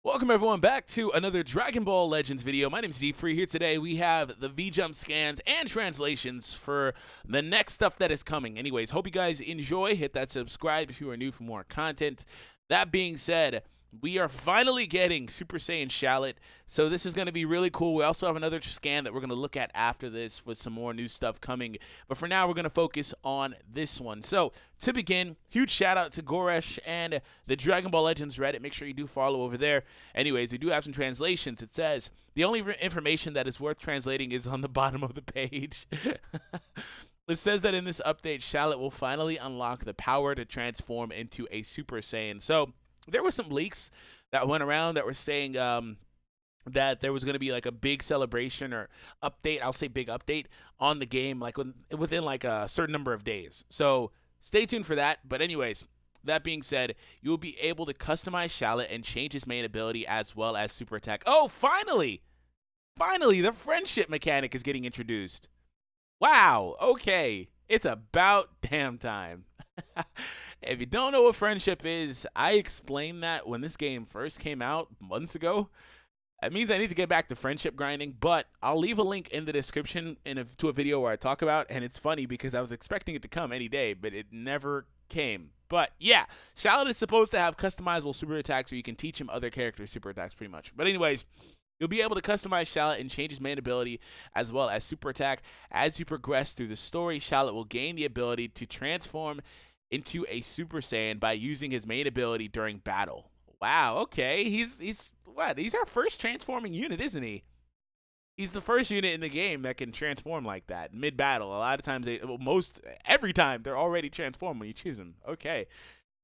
Welcome everyone back to another Dragon Ball Legends video. My name is D-Free. Here today we have the V-Jump scans and translations for the next stuff that is coming. Anyways, hope you guys enjoy. Hit that subscribe if you are new for more content. That being said, we are finally getting Super Saiyan Shallot, so this is going to be really cool. We also have another scan that we're going to look at after this with some more new stuff coming, but for now we're going to focus on this one. So to begin, huge shout out to Goresh and the Dragon Ball Legends Reddit. Make sure you do follow over there. Anyways, we do have some translations. It says, the only information that is worth translating is on the bottom of the page. It says that in this update, Shallot will finally unlock the power to transform into a Super Saiyan. So there were some leaks that went around that were saying that there was going to be like a big celebration or update. I'll say big update on the game, like within like a certain number of days. So stay tuned for that. But anyways, that being said, you will be able to customize Shallot and change his main ability as well as super attack. Oh, finally! Finally, the friendship mechanic is getting introduced. Wow, okay. It's about damn time. If you don't know what friendship is, I explained that when this game first came out months ago. It means I need to get back to friendship grinding, but I'll leave a link in the description to a video where I talk about, and it's funny because I was expecting it to come any day, but it never came. But yeah, Shallot is supposed to have customizable super attacks where you can teach him other characters' super attacks pretty much. But anyways, you'll be able to customize Shallot and change his main ability as well as super attack. As you progress through the story, Shallot will gain the ability to transform into a Super Saiyan by using his main ability during battle. Wow, okay. He's what? He's our first transforming unit, isn't he? He's the first unit in the game that can transform like that mid-battle. A lot of times, every time, they're already transformed when you choose them. Okay.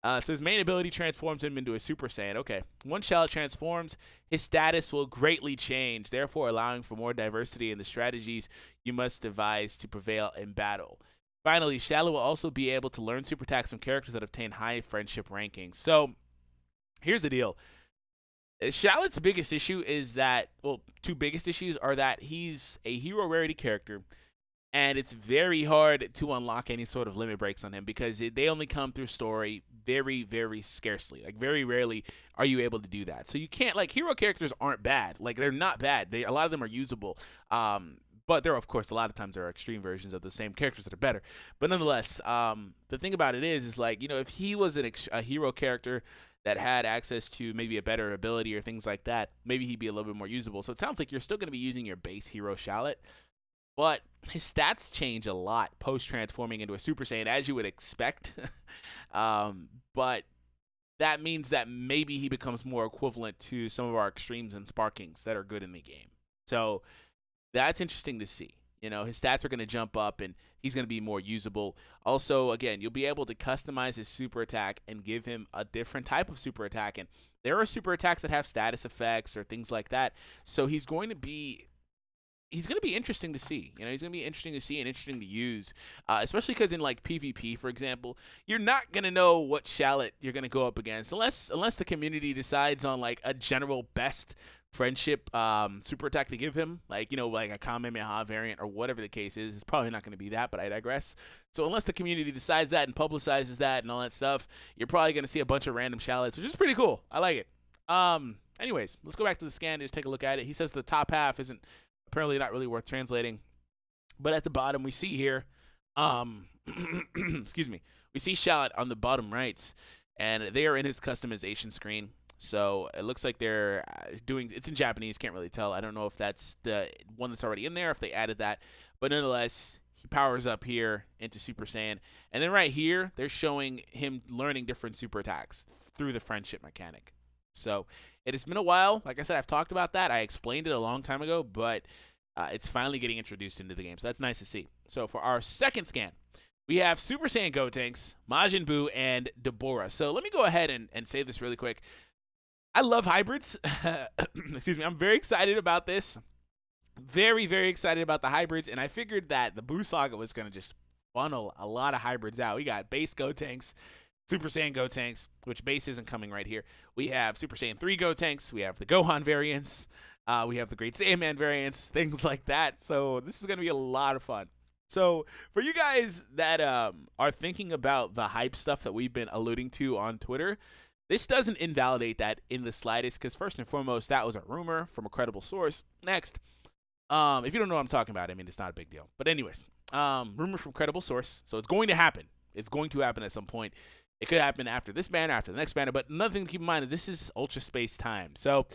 So his main ability transforms him into a Super Saiyan. Okay. Once Shallot transforms, his status will greatly change, therefore allowing for more diversity in the strategies you must devise to prevail in battle. Finally, Shallot will also be able to learn super attacks from characters that obtain high friendship rankings. So, here's the deal. Shallot's biggest issue is that, well, two biggest issues are that he's a hero rarity character, and it's very hard to unlock any sort of limit breaks on him because they only come through story very, very scarcely. Like, very rarely are you able to do that. So you can't, like, hero characters aren't bad. Like, they're not bad. A lot of them are usable. But there, of course, a lot of times there are extreme versions of the same characters that are better. But nonetheless, the thing about it is like, you know, if he was a hero character that had access to maybe a better ability or things like that, maybe he'd be a little bit more usable. So it sounds like you're still going to be using your base hero Shallot, but his stats change a lot post-transforming into a Super Saiyan, as you would expect. But that means that maybe he becomes more equivalent to some of our extremes and sparkings that are good in the game. So that's interesting to see. You know, his stats are going to jump up and he's going to be more usable. Also, again, you'll be able to customize his super attack and give him a different type of super attack. And there are super attacks that have status effects or things like that. So he's going to be interesting to see. You know, he's going to be interesting to see and interesting to use, especially because in like PvP, for example, you're not going to know what Shallot you're going to go up against unless the community decides on like a general best friendship super attack to give him, like, you know, like a Kamehameha variant or whatever the case is. It's probably not going to be that, but I digress. So unless the community decides that and publicizes that and all that stuff, you're probably going to see a bunch of random Shallots, which is pretty cool. I like it. Anyways, let's go back to the scan and just take a look at it. He says the top half isn't apparently not really worth translating, but at the bottom we see here, excuse me, we see Shallot on the bottom right, and they are in his customization screen. So it looks like they're doing, it's in Japanese, can't really tell. I don't know if that's the one that's already in there, if they added that. But nonetheless, he powers up here into Super Saiyan. And then right here, they're showing him learning different super attacks through the friendship mechanic. So it has been a while. Like I said, I've talked about that. I explained it a long time ago, but it's finally getting introduced into the game. So that's nice to see. So for our second scan, we have Super Saiyan Gotenks, Majin Buu, and Deborah. So let me go ahead and say this really quick. I love hybrids. Excuse me. I'm very excited about this. Very, very excited about the hybrids. And I figured that the Buu Saga was going to just funnel a lot of hybrids out. We got base Gotenks, Super Saiyan Gotenks, which base isn't coming right here. We have Super Saiyan 3 Gotenks. We have the Gohan variants. We have the Great Saiyaman variants, things like that. So this is going to be a lot of fun. So for you guys that are thinking about the hype stuff that we've been alluding to on Twitter, This doesn't invalidate that in the slightest, because first and foremost, that was a rumor from a credible source. Next, if you don't know what I'm talking about, I mean, it's not a big deal. But anyways, rumor from credible source, so it's going to happen. It's going to happen at some point. It could happen after this banner, after the next banner, but another thing to keep in mind is this is Ultra Space time. So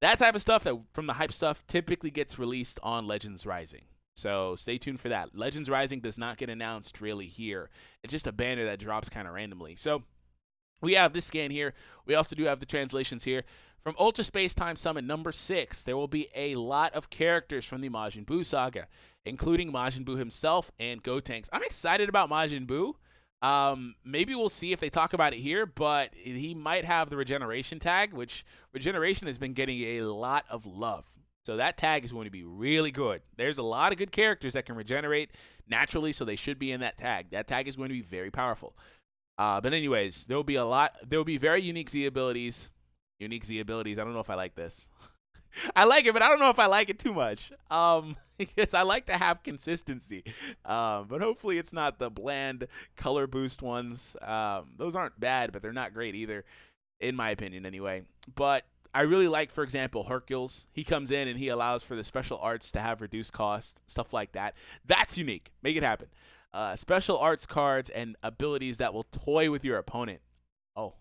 that type of stuff, that from the hype stuff, typically gets released on Legends Rising. So stay tuned for that. Legends Rising does not get announced really here. It's just a banner that drops kind of randomly. So we have this scan here. We also do have the translations here. From Ultra Space Time Summon number 6, there will be a lot of characters from the Majin Buu saga, including Majin Buu himself and Gotenks. I'm excited about Majin Buu. Maybe we'll see if they talk about it here, but he might have the regeneration tag, which regeneration has been getting a lot of love. So that tag is going to be really good. There's a lot of good characters that can regenerate naturally, so they should be in that tag. That tag is going to be very powerful. But anyways, there will be very unique Z abilities. Unique Z abilities. I don't know if I like this. I like it, but I don't know if I like it too much. Because I like to have consistency. But hopefully it's not the bland color boost ones. Those aren't bad, but they're not great either, in my opinion anyway. But I really like, for example, Hercules. He comes in and he allows for the special arts to have reduced cost, stuff like that. That's unique. Make it happen. Special arts cards and abilities that will toy with your opponent. Oh.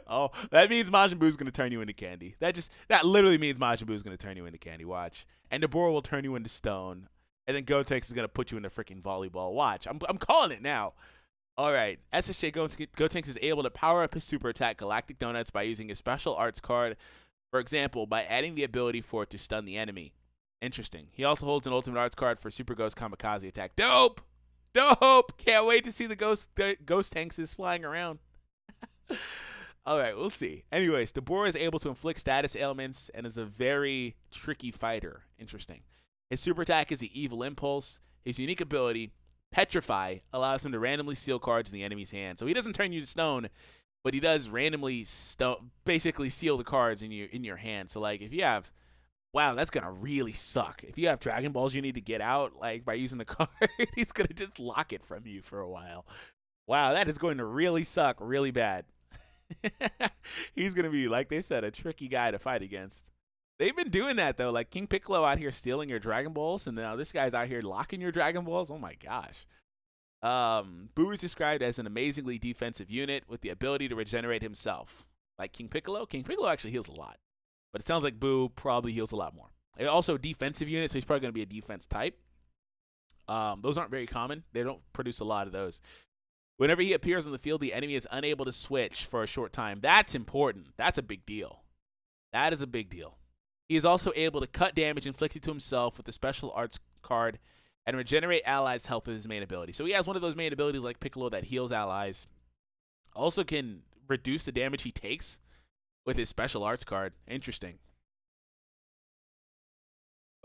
Oh, that means Majin Buu is going to turn you into candy. That literally means Majin Buu is going to turn you into candy. Watch. And Deborah will turn you into stone. And then Gotenks is going to put you into freaking volleyball. Watch. I'm calling it now. All right. SSJ Gotenks is able to power up his super attack Galactic Donuts by using a special arts card. For example, by adding the ability for it to stun the enemy. Interesting. He also holds an ultimate arts card for Super Ghost Kamikaze attack. Dope! Dope! Can't wait to see the ghost tanks is flying around. All right, we'll see. Anyways, Deborah is able to inflict status ailments and is a very tricky fighter. Interesting. His super attack is the Evil Impulse. His unique ability, Petrify, allows him to randomly seal cards in the enemy's hand. So he doesn't turn you to stone, but he does randomly basically seal the cards in your hand. So like if you have, wow, that's gonna really suck. If you have Dragon Balls you need to get out like by using the card, he's gonna just lock it from you for a while. Wow, that is going to really suck really bad. He's going to be, like they said, a tricky guy to fight against. They've been doing that, though. Like King Piccolo out here stealing your Dragon Balls, and now this guy's out here locking your Dragon Balls. Oh, my gosh. Buu is described as an amazingly defensive unit with the ability to regenerate himself. Like King Piccolo actually heals a lot. But it sounds like Buu probably heals a lot more. And also a defensive unit, so he's probably going to be a defense type. Those aren't very common. They don't produce a lot of those. Whenever he appears on the field, the enemy is unable to switch for a short time. That's important. That's a big deal. That is a big deal. He is also able to cut damage inflicted to himself with the special arts card and regenerate allies' health with his main ability. So he has one of those main abilities like Piccolo that heals allies. Also can reduce the damage he takes with his special arts card. Interesting.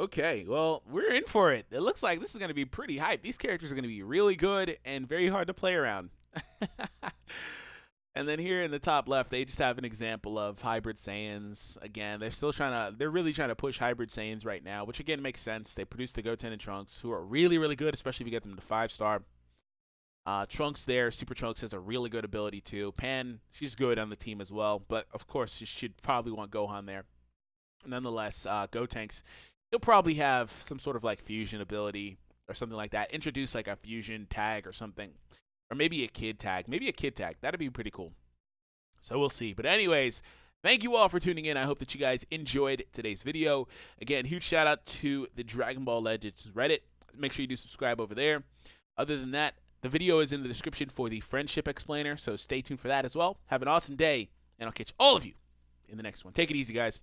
Okay, well, we're in for it. It looks like this is going to be pretty hype. These characters are going to be really good and very hard to play around. And then here in the top left, they just have an example of hybrid Saiyans. Again, they're really trying to push hybrid Saiyans right now, which again makes sense. They produce the Goten and Trunks, who are really, really good, especially if you get them to 5-star. Trunks there, Super Trunks has a really good ability too. Pan, she's good on the team as well, but of course, you should probably want Gohan there. Nonetheless, Gotenks, he'll probably have some sort of like fusion ability or something like that. Introduce like a fusion tag or something. Or maybe a kid tag. Maybe a kid tag. That'd be pretty cool. So we'll see. But anyways, thank you all for tuning in. I hope that you guys enjoyed today's video. Again, huge shout out to the Dragon Ball Legends Reddit. Make sure you do subscribe over there. Other than that, the video is in the description for the Friendship Explainer. So stay tuned for that as well. Have an awesome day. And I'll catch all of you in the next one. Take it easy, guys.